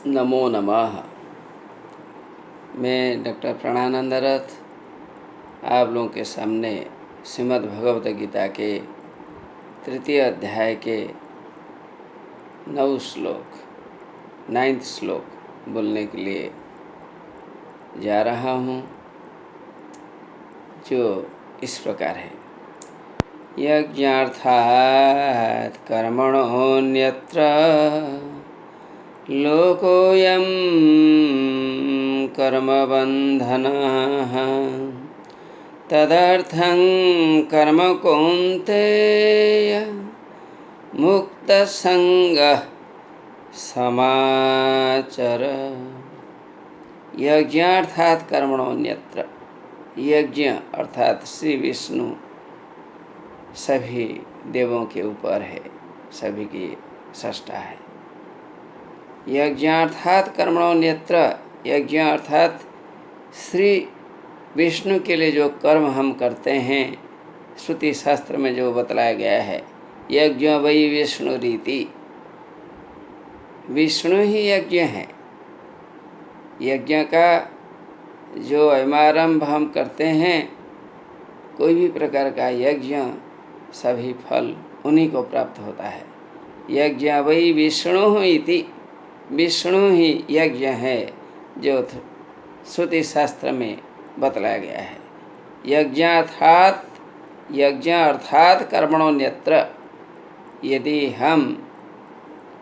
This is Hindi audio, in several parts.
नमो नमः। मैं डॉक्टर प्राणानंद रथ आप लोगों के सामने श्रीमद् भगवत गीता के तृतीय अध्याय के 9th श्लोक बोलने के लिए जा रहा हूँ, जो इस प्रकार है। यज्ञार्थात् कर्मणोऽन्यत्र लोकोऽयं कर्मबन्धनः तदर्थं कर्म कौन्तेय मुक्तसंगः समाचर। यज्ञार्थात् कर्मणोऽन्यत्र, यज्ञ अर्थात श्री विष्णु सभी देवों के ऊपर है, सभी की सृष्टा है। यज्ञार्थात् कर्मणोऽन्यत्र, यज्ञ अर्थात श्री विष्णु के लिए जो कर्म हम करते हैं, श्रुति शास्त्र में जो बतलाया गया है, यज्ञ वै विष्णु रीति, विष्णु ही यज्ञ है। यज्ञ का जो अयमारंभ हम करते हैं, कोई भी प्रकार का यज्ञ, सभी फल उन्हीं को प्राप्त होता है। यज्ञ वै विष्णु इति, विष्णु ही यज्ञ है, जो श्रुति शास्त्र में बतलाया गया है। यज्ञ अर्थात कर्मणोऽन्यत्र, यदि हम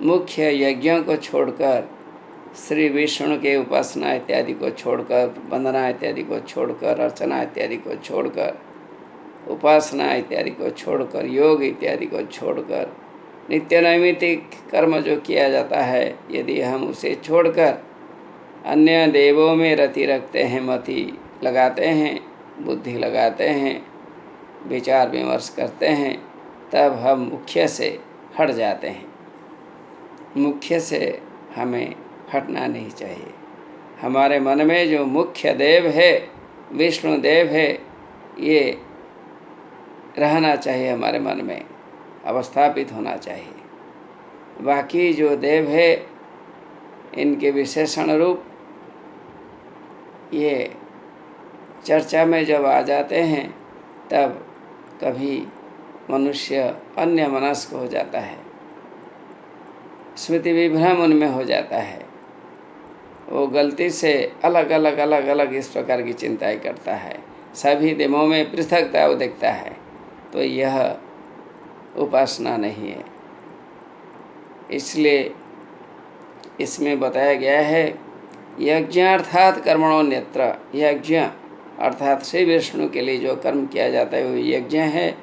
मुख्य यज्ञों को छोड़कर, श्री विष्णु के उपासना इत्यादि को छोड़कर, वंदना इत्यादि को छोड़कर, अर्चना इत्यादि को छोड़कर, उपासना इत्यादि को छोड़कर, योग इत्यादि को छोड़कर, नित्य नैमित्तिक कर्म जो किया जाता है, यदि हम उसे छोड़कर अन्य देवों में रति रखते हैं, मति लगाते हैं, बुद्धि लगाते हैं, विचार विमर्श करते हैं, तब हम मुख्य से हट जाते हैं। मुख्य से हमें हटना नहीं चाहिए। हमारे मन में जो मुख्य देव है, विष्णु देव है, ये रहना चाहिए, हमारे मन में अवस्थापित होना चाहिए। बाकी जो देव है, इनके विशेषण रूप ये चर्चा में जब आ जाते हैं, तब कभी मनुष्य अन्य मनस्क हो जाता है, स्मृति विभ्रम उनमें हो जाता है। वो गलती से अलग अलग इस प्रकार की चिंताएं करता है, सभी देवों में पृथकता वो देखता है, तो यह उपासना नहीं है। इसलिए इसमें बताया गया है, यज्ञार्थात् कर्मणोऽन्यत्र, यज्ञ अर्थात श्री विष्णु के लिए जो कर्म किया जाता है वो यज्ञ है।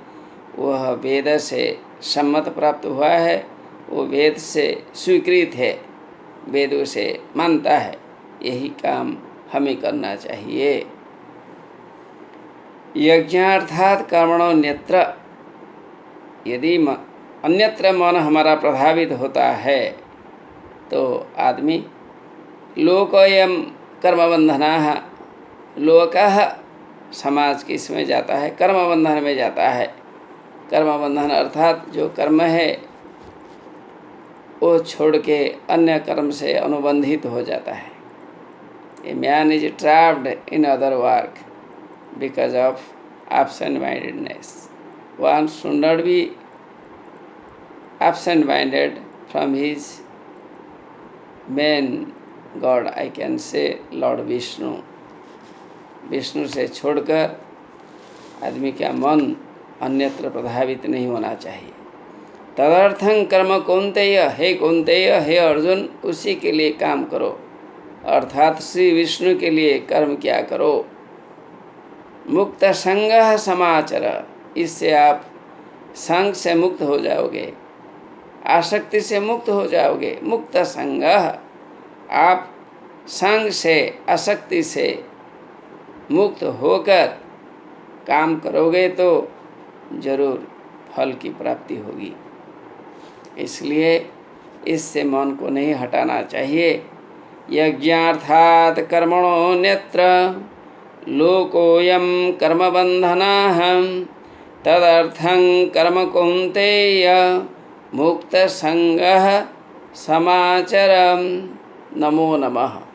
वह वेद से सम्मत प्राप्त हुआ है, वो वेद से स्वीकृत है, वेद उसे मानता है। यही काम हमें करना चाहिए। यज्ञार्थात् कर्मणोऽन्यत्र, यदि अन्यत्र मन हमारा प्रभावित होता है, तो आदमी लोकोऽयं कर्मबन्धनः, लोकः समाज किसमें जाता है, कर्मबंधन में जाता है। कर्मबंधन अर्थात जो कर्म है वो छोड़ के अन्य कर्म से अनुबंधित हो जाता है। A man is trapped in other work because of absent mindedness. One should not be absent minded from his main God, I can say Lord Vishnu. Vishnu से छोड़कर आदमी का मन अन्यत्र प्रभावित नहीं होना चाहिए। तदर्थं कर्म कौन्तेय, हे कौन्तेय, हे अर्जुन, उसी के लिए काम करो, अर्थात श्री विष्णु के लिए कर्म क्या करो। मुक्त संगः समाचर, इससे आप संग से मुक्त हो जाओगे, आसक्ति से मुक्त हो जाओगे। मुक्त संगः, आप संग से, आसक्ति से मुक्त होकर काम करोगे तो जरूर फल की प्राप्ति होगी। इसलिए इससे मन को नहीं हटाना चाहिए। यज्ञार्थात् कर्मणोऽन्यत्र लोकोऽयं कर्मबन्धनः तदर्थं कर्म कौन्तेय मुक्तसंगः समाचर। नमो नमः।